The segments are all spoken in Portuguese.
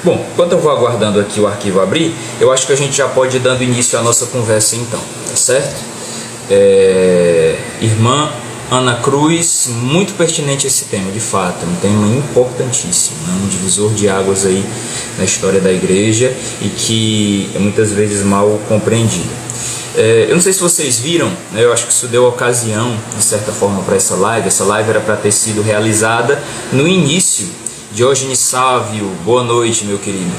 Bom, enquanto eu vou aguardando aqui o arquivo abrir, eu acho que a gente já pode ir dando início à nossa conversa então, tá certo? Irmã Ana Cruz, muito pertinente esse tema, de fato, um tema importantíssimo, né? Um divisor de águas aí na história da igreja e que é muitas vezes mal compreendido. Eu não sei se vocês viram, né? Eu acho que isso deu ocasião, de certa forma, para essa live. Essa live era para ter sido realizada no início. Diógenes Sávio, boa noite, meu querido.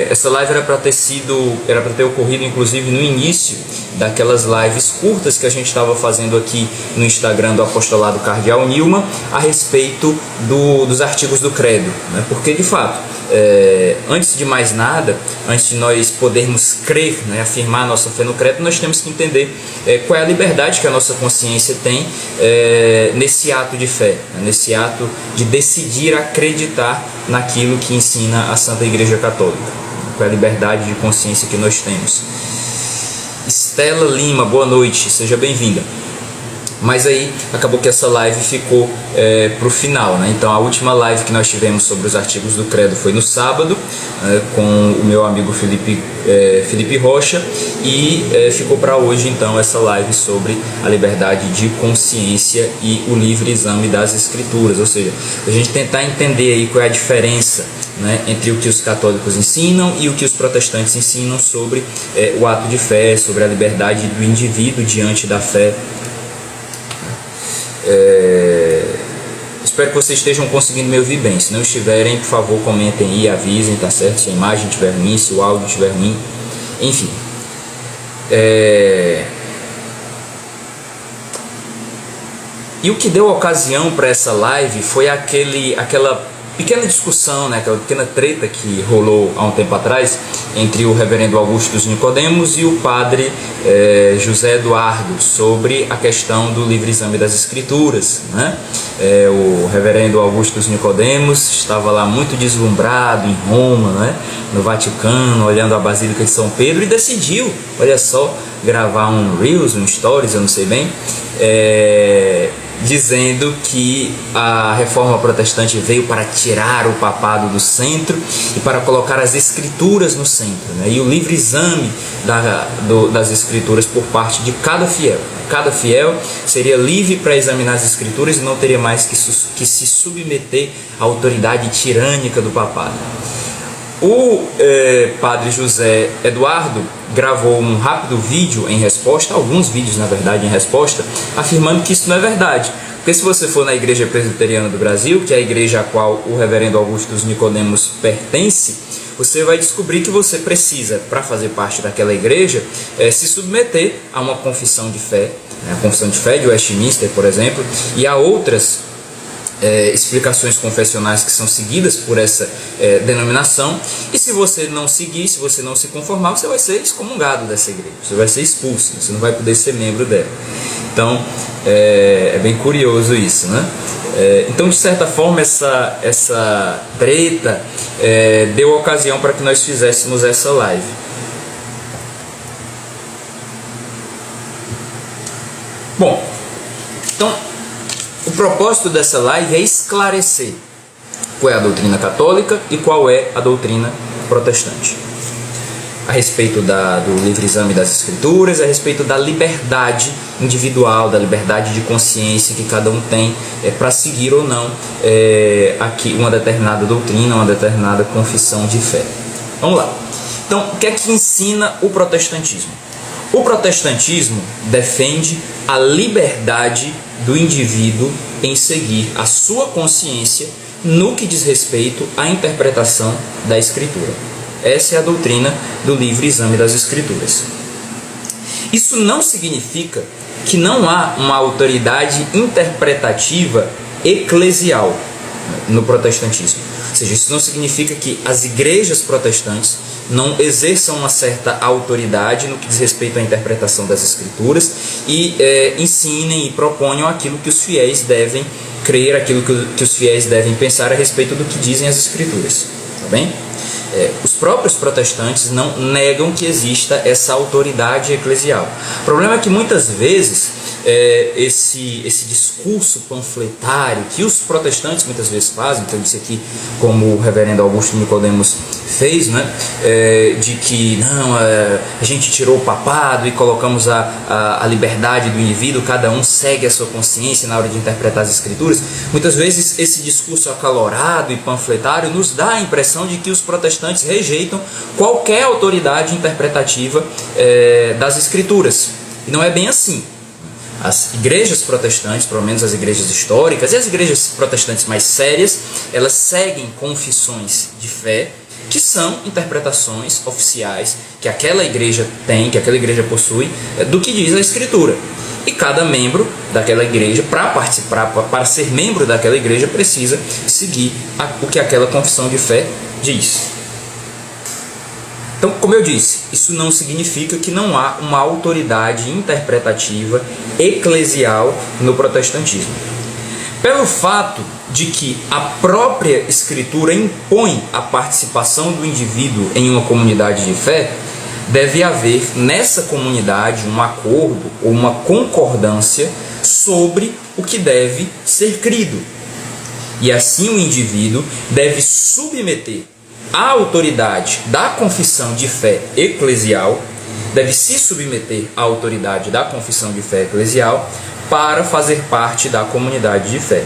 Essa live era para ter ocorrido inclusive no início daquelas lives curtas que a gente estava fazendo aqui no Instagram do Apostolado Cardeal Nilma a respeito dos artigos do Credo, né? Porque de fato, antes de mais nada, antes de nós podermos crer, né, afirmar a nossa fé no Credo, nós temos que entender qual é a liberdade que a nossa consciência tem nesse ato de fé, né, nesse ato de decidir acreditar naquilo que ensina a Santa Igreja Católica. Qual é a liberdade de consciência que nós temos? Estela Lima, boa noite, seja bem-vinda. Mas aí acabou que essa live ficou para o final, né? Então a última live que nós tivemos sobre os artigos do Credo foi no sábado, com o meu amigo Felipe Rocha, e ficou para hoje então essa live sobre a liberdade de consciência e o livre exame das Escrituras, ou seja, a gente tentar entender aí qual é a diferença, né, entre o que os católicos ensinam e o que os protestantes ensinam sobre o ato de fé, sobre a liberdade do indivíduo diante da fé. Espero que vocês estejam conseguindo me ouvir bem. Se não estiverem, por favor, comentem e avisem, tá certo? Se a imagem estiver ruim, se o áudio estiver ruim, enfim. E o que deu ocasião para essa live foi aquela pequena discussão, né, aquela pequena treta que rolou há um tempo atrás entre o reverendo Augustus Nicodemos e o padre José Eduardo sobre a questão do livre exame das Escrituras, né? O reverendo Augustus Nicodemos estava lá muito deslumbrado em Roma, né, no Vaticano, olhando a Basílica de São Pedro, e decidiu, olha só, gravar um Reels, um Stories, eu não sei bem, dizendo que a reforma protestante veio para tirar o papado do centro e para colocar as escrituras no centro, né? E o livre exame das escrituras por parte de cada fiel. Cada fiel seria livre para examinar as escrituras e não teria mais que se submeter à autoridade tirânica do papado. O padre José Eduardo gravou um rápido vídeo em resposta, alguns vídeos na verdade em resposta, afirmando que isso não é verdade. Porque se você for na Igreja Presbiteriana do Brasil, que é a igreja a qual o reverendo Augustus Nicodemos pertence, você vai descobrir que você precisa, para fazer parte daquela igreja, se submeter a uma confissão de fé, né? A confissão de fé de Westminster, por exemplo, e a outras explicações confessionais que são seguidas por essa denominação. E se você não seguir, se você não se conformar, você vai ser excomungado dessa igreja, você vai ser expulso, você não vai poder ser membro dela. Então é bem curioso isso, né? Então, de certa forma, essa treta deu ocasião para que nós fizéssemos essa live. Bom, então o propósito dessa live é esclarecer qual é a doutrina católica e qual é a doutrina protestante. A respeito do livre exame das Escrituras, a respeito da liberdade individual, da liberdade de consciência que cada um tem para seguir ou não aqui uma determinada doutrina, uma determinada confissão de fé. Vamos lá. Então, o que é que ensina o protestantismo? O protestantismo defende a liberdade do indivíduo em seguir a sua consciência no que diz respeito à interpretação da Escritura. Essa é a doutrina do livre exame das Escrituras. Isso não significa que não há uma autoridade interpretativa eclesial no protestantismo. Ou seja, isso não significa que as igrejas protestantes não exerçam uma certa autoridade no que diz respeito à interpretação das Escrituras e ensinem e proponham aquilo que os fiéis devem crer, aquilo que os fiéis devem pensar a respeito do que dizem as Escrituras. Tá bem? Os próprios protestantes não negam que exista essa autoridade eclesial. O problema é que muitas vezes esse discurso panfletário que os protestantes muitas vezes fazem, então isso aqui como o reverendo Augusto Nicodemos fez, né, de que não, a gente tirou o papado e colocamos a liberdade do indivíduo, cada um segue a sua consciência na hora de interpretar as escrituras. Muitas vezes esse discurso acalorado e panfletário nos dá a impressão de que os protestantes rejeitam qualquer autoridade interpretativa das escrituras, e não é bem assim. As igrejas protestantes, pelo menos as igrejas históricas e as igrejas protestantes mais sérias, elas seguem confissões de fé, que são interpretações oficiais que aquela igreja tem, que aquela igreja possui, do que diz a Escritura. E cada membro daquela igreja, para participar, para ser membro daquela igreja, precisa seguir o que aquela confissão de fé diz. Então, como eu disse, isso não significa que não há uma autoridade interpretativa eclesial no protestantismo. Pelo fato de que a própria Escritura impõe a participação do indivíduo em uma comunidade de fé, deve haver nessa comunidade um acordo ou uma concordância sobre o que deve ser crido. E assim o indivíduo deve submeter a autoridade da confissão de fé eclesial, deve se submeter à autoridade da confissão de fé eclesial para fazer parte da comunidade de fé.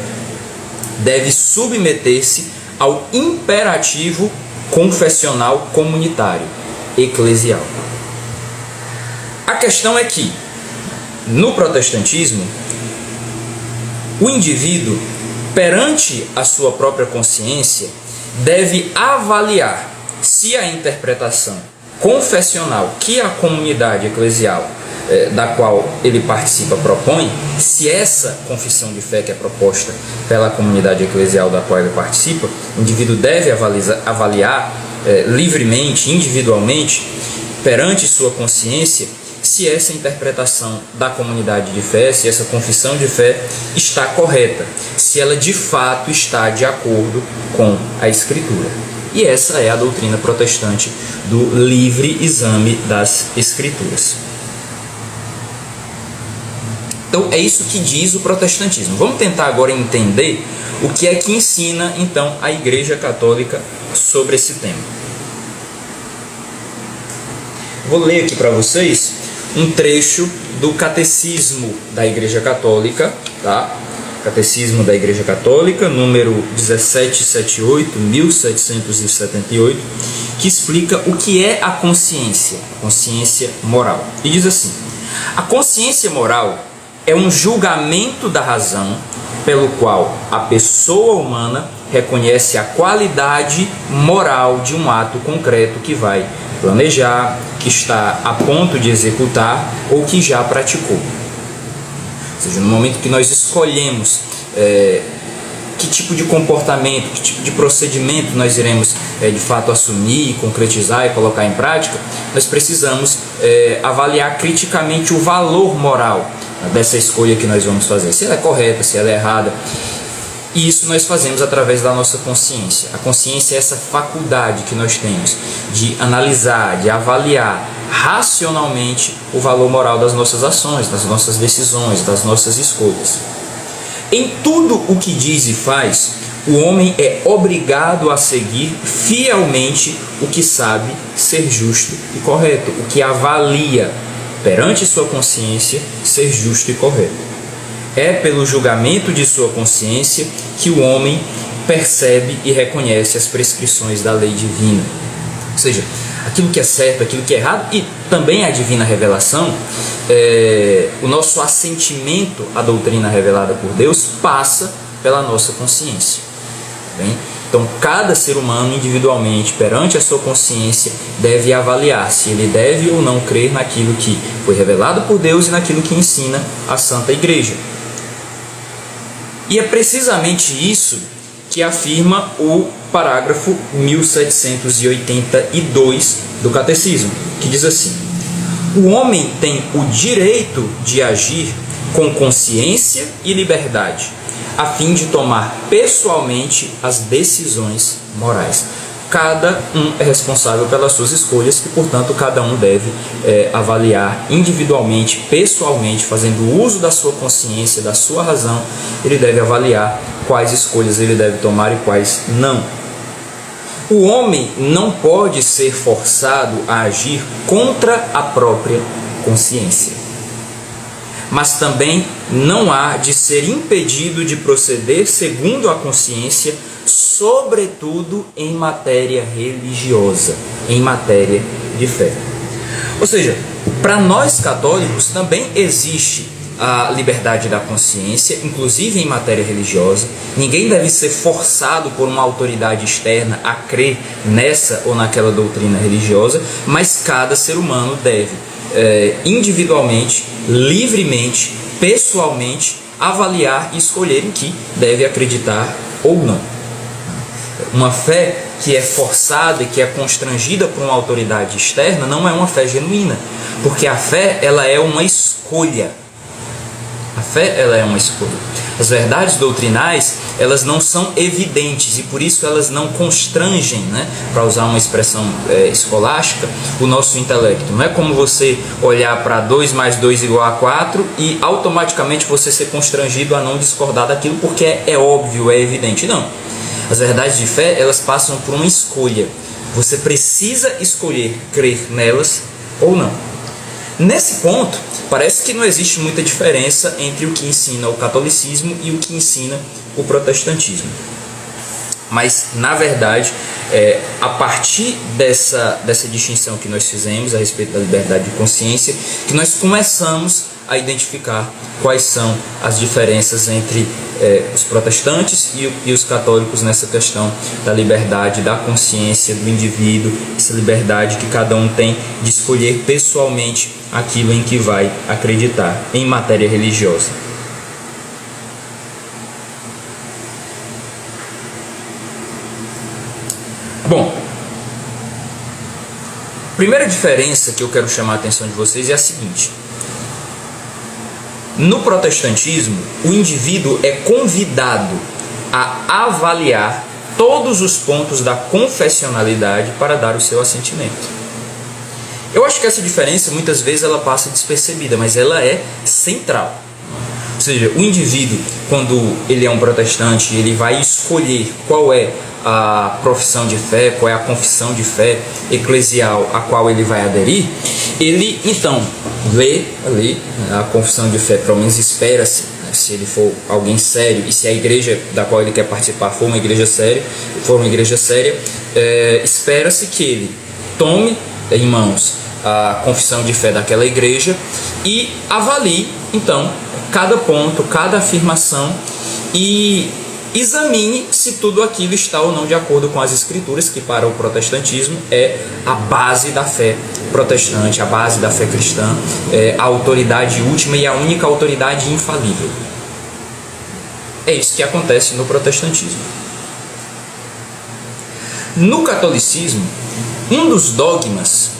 Deve submeter-se ao imperativo confessional comunitário eclesial. A questão é que, no protestantismo, o indivíduo, perante a sua própria consciência, deve avaliar se a interpretação confessional que a comunidade eclesial da qual ele participa propõe, se essa confissão de fé que é proposta pela comunidade eclesial da qual ele participa, o indivíduo deve avaliar livremente, individualmente, perante sua consciência, se essa interpretação da comunidade de fé, se essa confissão de fé está correta, se ela de fato está de acordo com a Escritura. E essa é a doutrina protestante do livre exame das Escrituras. Então é isso que diz o protestantismo. Vamos tentar agora entender o que é que ensina então a Igreja Católica sobre esse tema. Vou ler aqui para vocês um trecho do Catecismo da Igreja Católica, tá? Catecismo da Igreja Católica, número 1778, 1778, que explica o que é a consciência moral. E diz assim: a consciência moral é um julgamento da razão pelo qual a pessoa humana reconhece a qualidade moral de um ato concreto que vai planejar, que está a ponto de executar ou que já praticou. Ou seja, no momento que nós escolhemos que tipo de comportamento, que tipo de procedimento nós iremos de fato assumir, concretizar e colocar em prática, nós precisamos avaliar criticamente o valor moral dessa escolha que nós vamos fazer, se ela é correta, se ela é errada. E isso nós fazemos através da nossa consciência. A consciência é essa faculdade que nós temos de analisar, de avaliar racionalmente o valor moral das nossas ações, das nossas decisões, das nossas escolhas. Em tudo o que diz e faz, o homem é obrigado a seguir fielmente o que sabe ser justo e correto, o que avalia perante sua consciência ser justo e correto. É pelo julgamento de sua consciência que o homem percebe e reconhece as prescrições da lei divina. Ou seja, aquilo que é certo, aquilo que é errado, e também a divina revelação, o nosso assentimento à doutrina revelada por Deus passa pela nossa consciência. Bem? Então, cada ser humano individualmente, perante a sua consciência, deve avaliar se ele deve ou não crer naquilo que foi revelado por Deus e naquilo que ensina a Santa Igreja. E é precisamente isso que afirma o parágrafo 1782 do Catecismo, que diz assim: o homem tem o direito de agir com consciência e liberdade, a fim de tomar pessoalmente as decisões morais. cada um é responsável pelas suas escolhas e, portanto, cada um deve avaliar individualmente, pessoalmente, fazendo uso da sua consciência, da sua razão. Ele deve avaliar quais escolhas ele deve tomar e quais não. O homem não pode ser forçado a agir contra a própria consciência, mas também não há de ser impedido de proceder segundo a consciência, sobretudo em matéria religiosa, em matéria de fé. Ou seja, para nós católicos também existe a liberdade da consciência, inclusive em matéria religiosa. Ninguém deve ser forçado por uma autoridade externa a crer nessa ou naquela doutrina religiosa, mas cada ser humano deve, individualmente, livremente, pessoalmente, avaliar e escolher em que deve acreditar ou não. Uma fé que é forçada e que é constrangida por uma autoridade externa não é uma fé genuína, porque a fé ela é uma escolha. A fé ela é uma escolha. As verdades doutrinais elas não são evidentes e por isso elas não constrangem, para usar uma expressão escolástica, o nosso intelecto. Não é como você olhar para 2 mais 2 igual a 4 e automaticamente você ser constrangido a não discordar daquilo porque é óbvio, é evidente. Não. As verdades de fé elas passam por uma escolha. Você precisa escolher crer nelas ou não. Nesse ponto, parece que não existe muita diferença entre o que ensina o catolicismo e o que ensina o protestantismo. Mas, na verdade, a partir dessa distinção que nós fizemos a respeito da liberdade de consciência, que nós começamos a identificar quais são as diferenças entre os protestantes e os católicos nessa questão da liberdade da consciência do indivíduo, essa liberdade que cada um tem de escolher pessoalmente aquilo em que vai acreditar em matéria religiosa. Bom, a primeira diferença que eu quero chamar a atenção de vocês é a seguinte. No protestantismo, o indivíduo é convidado a avaliar todos os pontos da confessionalidade para dar o seu assentimento. Eu acho que essa diferença, muitas vezes, ela passa despercebida, mas ela é central. Ou seja, o indivíduo, quando ele é um protestante, ele vai escolher qual é a profissão de fé, qual é a confissão de fé eclesial a qual ele vai aderir, ele então lê ali a confissão de fé, pelo menos espera-se, se ele for alguém sério e se a igreja da qual ele quer participar for uma igreja séria, espera-se que ele tome em mãos a confissão de fé daquela igreja e avalie então cada ponto, cada afirmação e examine se tudo aquilo está ou não de acordo com as escrituras, que para o protestantismo é a base da fé protestante, a base da fé cristã, a autoridade última e a única autoridade infalível. É isso que acontece no protestantismo. No catolicismo, um dos dogmas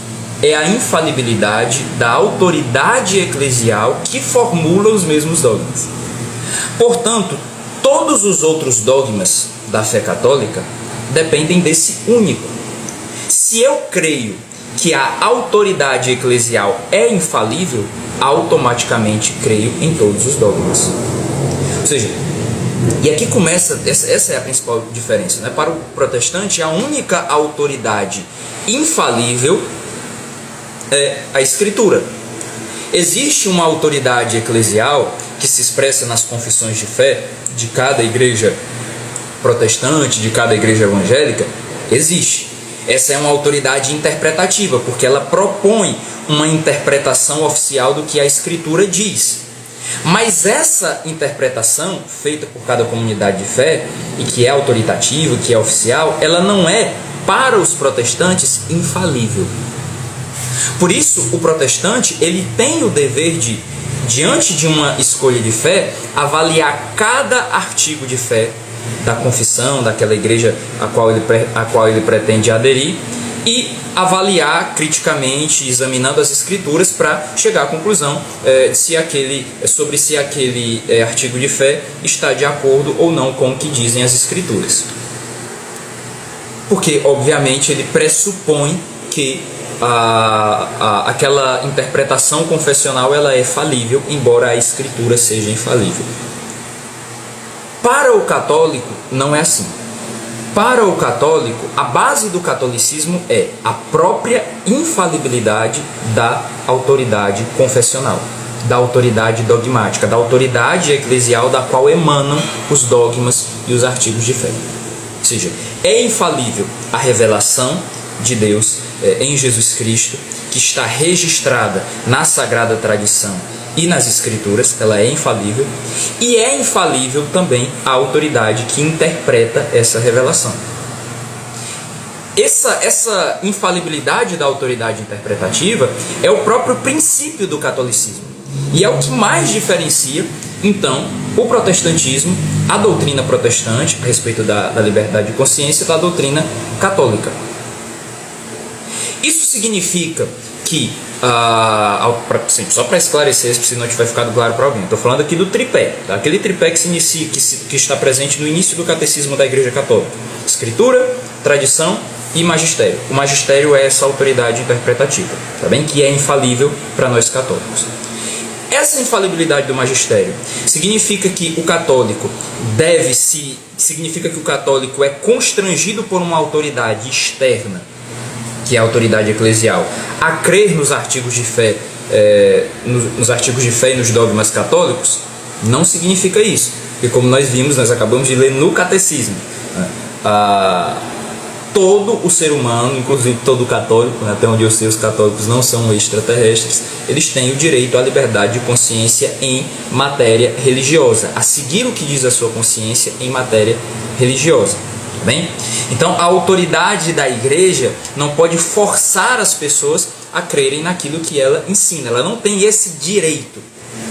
é a infalibilidade da autoridade eclesial que formula os mesmos dogmas. Portanto, todos os outros dogmas da fé católica dependem desse único. Se eu creio que a autoridade eclesial é infalível, automaticamente creio em todos os dogmas. Ou seja, e aqui começa, essa é a principal diferença, Para o protestante, a única autoridade infalível é a Escritura. Existe uma autoridade eclesial que se expressa nas confissões de fé de cada igreja protestante, de cada igreja evangélica? Existe. Essa é uma autoridade interpretativa, porque ela propõe uma interpretação oficial do que a Escritura diz. Mas essa interpretação, feita por cada comunidade de fé, e que é autoritativa, que é oficial, ela não é, para os protestantes, infalível. Por isso, o protestante ele tem o dever de, diante de uma escolha de fé, avaliar cada artigo de fé da confissão, daquela igreja a qual ele pretende aderir, e avaliar criticamente, examinando as escrituras, para chegar à conclusão sobre se aquele artigo de fé está de acordo ou não com o que dizem as escrituras. porque obviamente ele pressupõe que aquela interpretação confessional ela é falível, embora a escritura seja infalível. Para o católico não é assim. Para o católico, a base do catolicismo é a própria infalibilidade da autoridade confessional, da autoridade dogmática, da autoridade eclesial da qual emanam os dogmas e os artigos de fé. Ou seja, é infalível a revelação de Deus em Jesus Cristo, que está registrada na Sagrada Tradição e nas Escrituras, ela é infalível, e é infalível também a autoridade que interpreta essa revelação. Essa infalibilidade da autoridade interpretativa é o próprio princípio do catolicismo, e é o que mais diferencia, então, o protestantismo, a doutrina protestante a respeito da liberdade de consciência, da doutrina católica. Isso significa que, só para esclarecer, se não tiver ficado claro para alguém, estou falando aqui do tripé, tá? Aquele tripé que está presente no início do catecismo da Igreja Católica: Escritura, tradição e magistério. O magistério é essa autoridade interpretativa, tá bem? Que é infalível para nós católicos. Essa infalibilidade do magistério significa que o católico significa que o católico é constrangido por uma autoridade externa, que é a autoridade eclesial, a crer nos artigos de fé, nos artigos de fé e nos dogmas católicos? Não significa isso, porque como nós vimos, nós acabamos de ler no catecismo, todo o ser humano, inclusive todo católico, até onde eu sei os católicos não são extraterrestres, eles têm o direito à liberdade de consciência em matéria religiosa, a seguir o que diz a sua consciência em matéria religiosa. Bem? Então a autoridade da igreja não pode forçar as pessoas a crerem naquilo que ela ensina. Ela não tem esse direito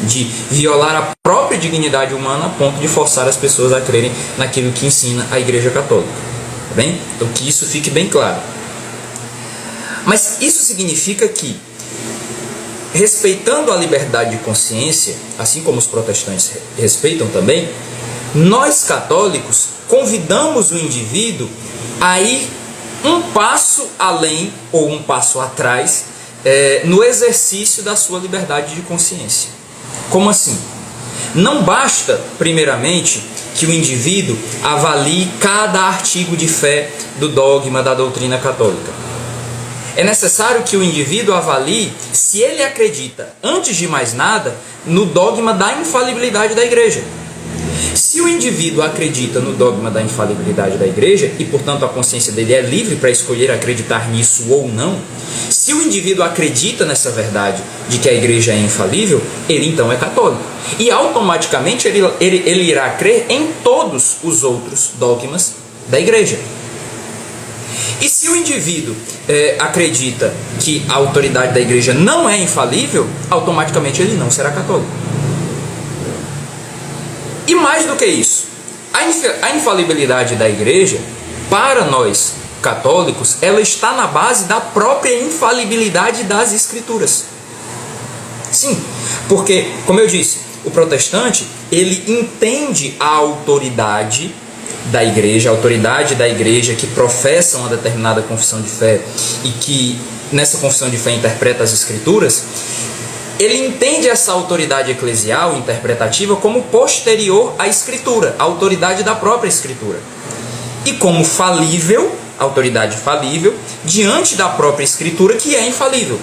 de violar a própria dignidade humana a ponto de forçar as pessoas a crerem naquilo que ensina a Igreja Católica. Bem? Então que isso fique bem claro. Mas isso significa que, respeitando a liberdade de consciência, assim como os protestantes respeitam também, nós católicos convidamos o indivíduo a ir um passo além ou um passo atrás no exercício da sua liberdade de consciência. Como assim? Não basta, primeiramente, que o indivíduo avalie cada artigo de fé do dogma da doutrina católica. É necessário que o indivíduo avalie se ele acredita, antes de mais nada, no dogma da infalibilidade da Igreja. Se o indivíduo acredita no dogma da infalibilidade da Igreja, e portanto a consciência dele é livre para escolher acreditar nisso ou não, se o indivíduo acredita nessa verdade de que a Igreja é infalível, ele então é católico. E automaticamente ele irá crer em todos os outros dogmas da Igreja. E se o indivíduo acredita que a autoridade da Igreja não é infalível, automaticamente ele não será católico. E mais do que isso, a infalibilidade da Igreja, para nós católicos, ela está na base da própria infalibilidade das Escrituras. Sim, porque, como eu disse, o protestante, ele entende a autoridade da Igreja, a autoridade da Igreja que professa uma determinada confissão de fé e que nessa confissão de fé interpreta as Escrituras. Ele entende essa autoridade eclesial interpretativa como posterior à Escritura, a autoridade da própria Escritura, e como falível, autoridade falível, diante da própria Escritura, que é infalível.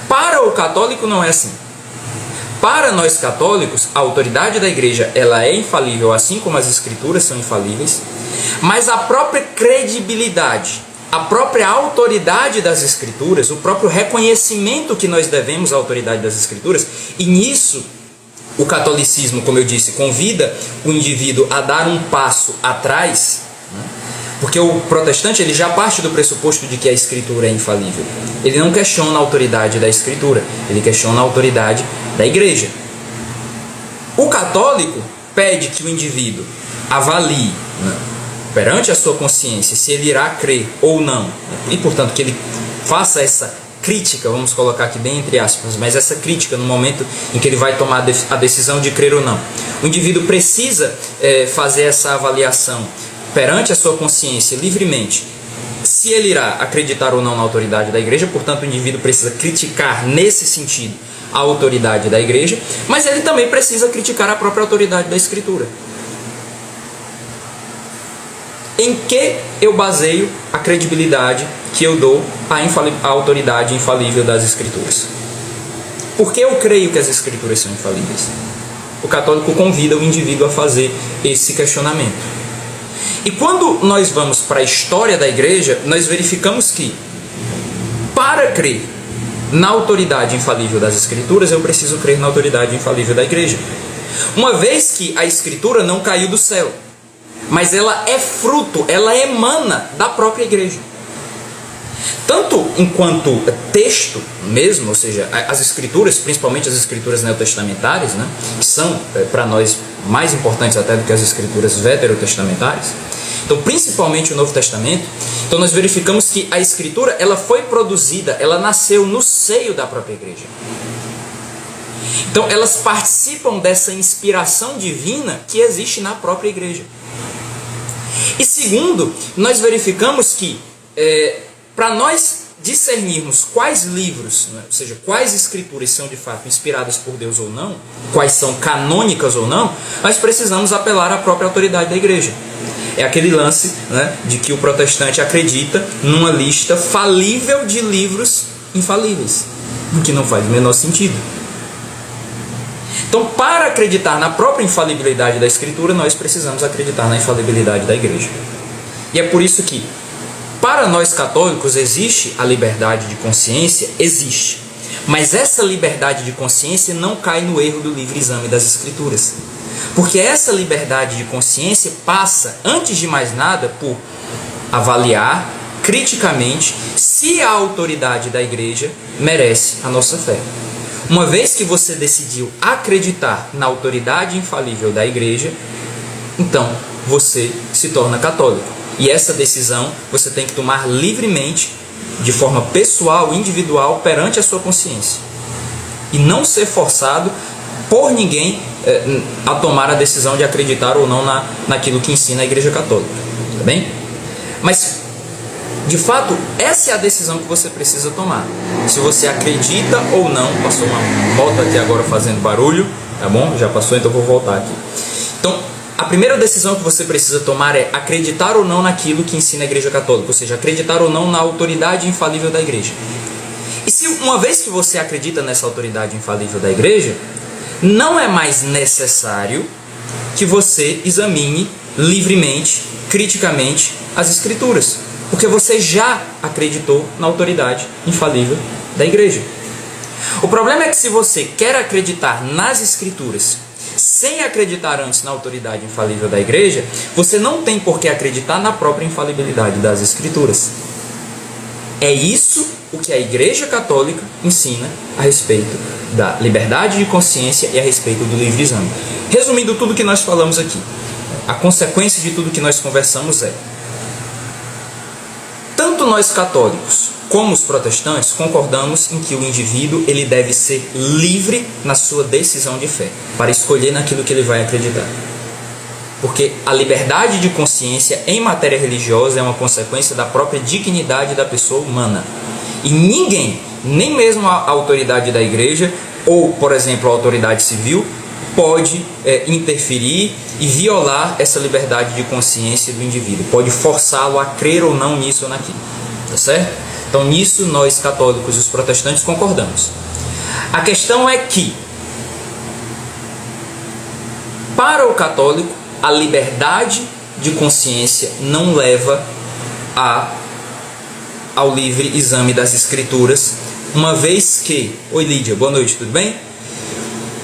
Para o católico não é assim. Para nós católicos, a autoridade da Igreja ela é infalível, assim como as Escrituras são infalíveis, mas a própria credibilidade, a própria autoridade das Escrituras, o próprio reconhecimento que nós devemos à autoridade das Escrituras, e nisso o catolicismo, como eu disse, convida o indivíduo a dar um passo atrás, né? Porque o protestante ele já parte do pressuposto de que a Escritura é infalível. Ele não questiona a autoridade da Escritura, ele questiona a autoridade da Igreja. O católico pede que o indivíduo avalie, né, perante a sua consciência, se ele irá crer ou não, e portanto que ele faça essa crítica, vamos colocar aqui bem entre aspas, mas essa crítica no momento em que ele vai tomar a decisão de crer ou não. O indivíduo precisa fazer essa avaliação perante a sua consciência livremente se ele irá acreditar ou não na autoridade da igreja, portanto o indivíduo precisa criticar nesse sentido a autoridade da igreja, mas ele também precisa criticar a própria autoridade da Escritura. Em que eu baseio a credibilidade que eu dou à autoridade infalível das Escrituras? Por que eu creio que as Escrituras são infalíveis? O católico convida o indivíduo a fazer esse questionamento. E quando nós vamos para a história da igreja, nós verificamos que, para crer na autoridade infalível das Escrituras, eu preciso crer na autoridade infalível da igreja. Uma vez que a Escritura não caiu do céu, mas ela é fruto, ela emana da própria igreja. Tanto enquanto texto mesmo, ou seja, as Escrituras, principalmente as Escrituras neotestamentárias, né, que são, para nós, mais importantes até do que as Escrituras veterotestamentárias. Então, principalmente o Novo Testamento. Então, nós verificamos que a Escritura, ela foi produzida, ela nasceu no seio da própria igreja. Então, elas participam dessa inspiração divina que existe na própria igreja. E segundo, nós verificamos que, para nós discernirmos quais livros, né, ou seja, quais escrituras são de fato inspiradas por Deus ou não, quais são canônicas ou não, nós precisamos apelar à própria autoridade da igreja. É aquele lance, né, de que o protestante acredita numa lista falível de livros infalíveis, o que não faz o menor sentido. Então, para acreditar na própria infalibilidade da Escritura, nós precisamos acreditar na infalibilidade da igreja. E é por isso que, para nós católicos, existe a liberdade de consciência? Existe. Mas essa liberdade de consciência não cai no erro do livre exame das Escrituras. Porque essa liberdade de consciência passa, antes de mais nada, por avaliar criticamente se a autoridade da igreja merece a nossa fé. Uma vez que você decidiu acreditar na autoridade infalível da igreja, então você se torna católico. E essa decisão você tem que tomar livremente, de forma pessoal, individual, perante a sua consciência. E não ser forçado por ninguém a tomar a decisão de acreditar ou não naquilo que ensina a Igreja Católica. Tá bem? Mas, de fato, essa é a decisão que você precisa tomar. Se você acredita ou não. Passou uma moto aqui agora fazendo barulho, tá bom? Já passou, então eu vou voltar aqui. Então, a primeira decisão que você precisa tomar é acreditar ou não naquilo que ensina a Igreja Católica, ou seja, acreditar ou não na autoridade infalível da Igreja. E se uma vez que você acredita nessa autoridade infalível da Igreja, não é mais necessário que você examine livremente, criticamente, as Escrituras, porque você já acreditou na autoridade infalível da Igreja. O problema é que se você quer acreditar nas Escrituras sem acreditar antes na autoridade infalível da igreja, você não tem por que acreditar na própria infalibilidade das Escrituras. É isso o que a Igreja Católica ensina a respeito da liberdade de consciência e a respeito do livre exame. Resumindo tudo que nós falamos aqui, a consequência de tudo que nós conversamos é: tanto nós católicos como os protestantes concordamos em que o indivíduo ele deve ser livre na sua decisão de fé, para escolher naquilo que ele vai acreditar. Porque a liberdade de consciência em matéria religiosa é uma consequência da própria dignidade da pessoa humana. E ninguém, nem mesmo a autoridade da igreja, ou, por exemplo, a autoridade civil, pode interferir e violar essa liberdade de consciência do indivíduo. Pode forçá-lo a crer ou não nisso ou naquilo. Tá certo? Então, nisso nós católicos e os protestantes concordamos. A questão é que, para o católico, a liberdade de consciência não leva ao livre exame das Escrituras, uma vez que... Oi, Lídia, boa noite, tudo bem?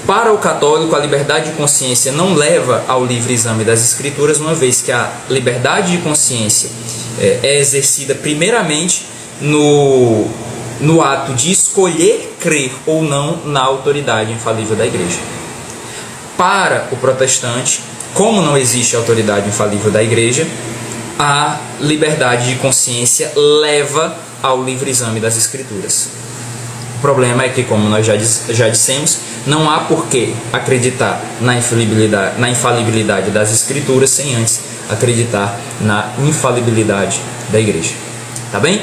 Para o católico, a liberdade de consciência não leva ao livre exame das Escrituras, uma vez que a liberdade de consciência é exercida primeiramente no ato de escolher crer ou não na autoridade infalível da igreja. Para o protestante, como não existe autoridade infalível da igreja, a liberdade de consciência leva ao livre exame das Escrituras. O problema é que, como nós já dissemos, Não há por que acreditar na infalibilidade das escrituras sem antes acreditar na infalibilidade da igreja. Tá bem?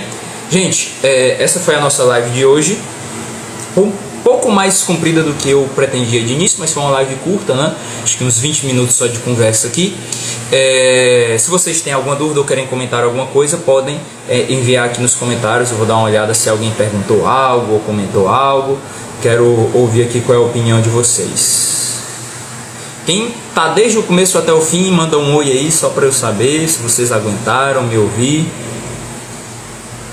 Gente, essa foi a nossa live de hoje. Um pouco mais comprida do que eu pretendia de início, mas foi uma live curta, né? Acho que uns 20 minutos só de conversa aqui. Se vocês têm alguma dúvida ou querem comentar alguma coisa, podem enviar aqui nos comentários. Eu vou dar uma olhada se alguém perguntou algo ou comentou algo. Quero ouvir aqui qual é a opinião de vocês. Quem tá desde o começo até o fim, manda um oi aí, só para eu saber se vocês aguentaram me ouvir.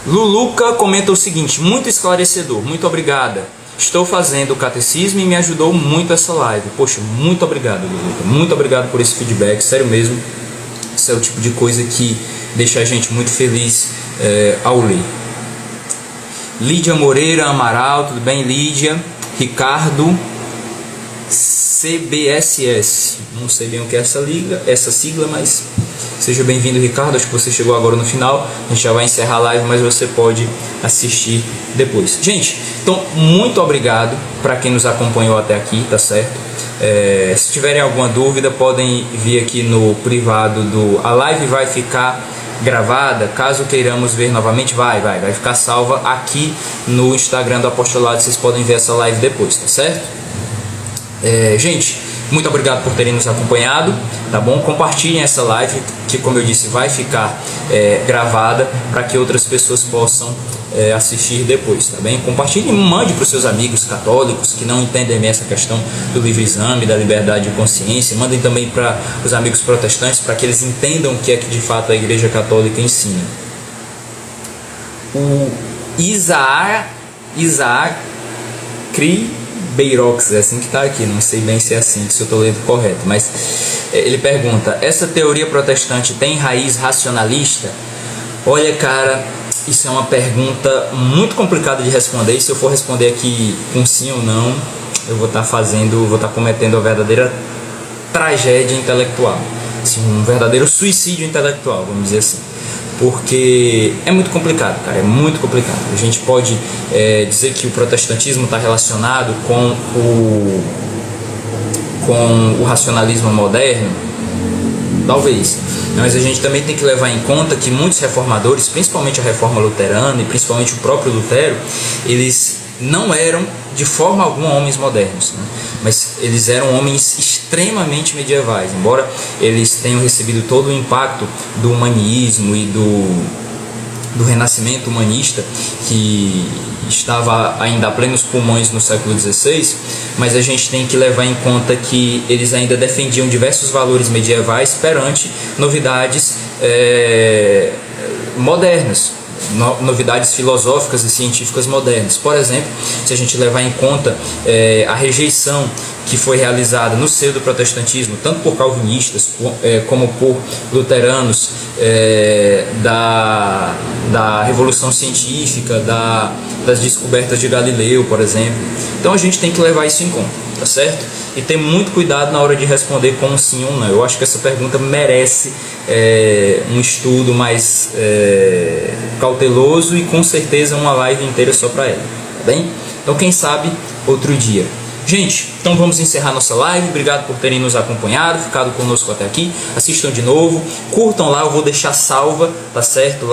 Luluca comenta o seguinte: muito esclarecedor, muito obrigada. Estou fazendo o catecismo e me ajudou muito essa live. Poxa, muito obrigado, Luluca. Muito obrigado por esse feedback, sério mesmo. Isso é o tipo de coisa que deixa a gente muito feliz ao ler. Lídia Moreira Amaral, tudo bem, Lídia? Ricardo CBSS, não sei bem o que é essa sigla, mas seja bem-vindo, Ricardo. Acho que você chegou agora no final. A gente já vai encerrar a live, mas você pode assistir depois. Gente, então muito obrigado para quem nos acompanhou até aqui, tá certo? Se tiverem alguma dúvida, podem vir aqui no privado a live vai ficar gravada, caso queiramos ver novamente, vai ficar salva aqui no Instagram do Apostolado. Vocês podem ver essa live depois, tá certo? Gente, muito obrigado por terem nos acompanhado, tá bom? Compartilhem essa live, que como eu disse, vai ficar gravada para que outras pessoas possam assistir depois, tá bem? Compartilhem, mande para os seus amigos católicos que não entendem bem essa questão do livre exame, da liberdade de consciência. Mandem também para os amigos protestantes, para que eles entendam o que é que de fato a Igreja Católica ensina. O Isaac Beirox, é assim que está aqui, não sei bem se é assim, se eu estou lendo correto, mas ele pergunta: essa teoria protestante tem raiz racionalista? Olha, cara, isso é uma pergunta muito complicada de responder, e se eu for responder aqui com sim ou não, eu vou estar cometendo a verdadeira tragédia intelectual, assim, um verdadeiro suicídio intelectual, vamos dizer assim. Porque é muito complicado, cara, é muito complicado. A gente pode dizer que o protestantismo está relacionado com o racionalismo moderno, talvez, mas a gente também tem que levar em conta que muitos reformadores, principalmente a reforma luterana e principalmente o próprio Lutero, eles não eram de forma alguma homens modernos, né? Mas eles eram homens extremamente medievais, embora eles tenham recebido todo o impacto do humanismo e do renascimento humanista, que estava ainda a plenos pulmões no século XVI, mas a gente tem que levar em conta que eles ainda defendiam diversos valores medievais perante novidades modernas, novidades filosóficas e científicas modernas. Por exemplo, se a gente levar em conta a rejeição que foi realizada no seio do protestantismo, tanto por calvinistas como por luteranos, da revolução científica, das descobertas de Galileu, por exemplo. Então a gente tem que levar isso em conta, tá certo? E ter muito cuidado na hora de responder com um sim ou não. Eu acho que essa pergunta merece um estudo mais cauteloso e com certeza uma live inteira só para ela, tá bem? Então quem sabe outro dia. Gente, então vamos encerrar nossa live. Obrigado por terem nos acompanhado, ficado conosco até aqui. Assistam de novo, curtam lá, eu vou deixar salva, tá certo?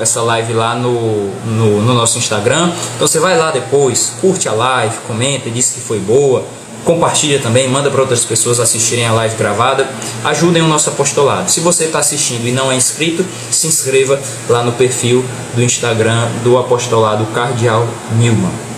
Essa live lá no nosso Instagram. Então você vai lá depois, curte a live, comenta, diz que foi boa. Compartilha também, manda para outras pessoas assistirem a live gravada. Ajudem o nosso apostolado. Se você está assistindo e não é inscrito, se inscreva lá no perfil do Instagram do Apostolado Cardeal Newman.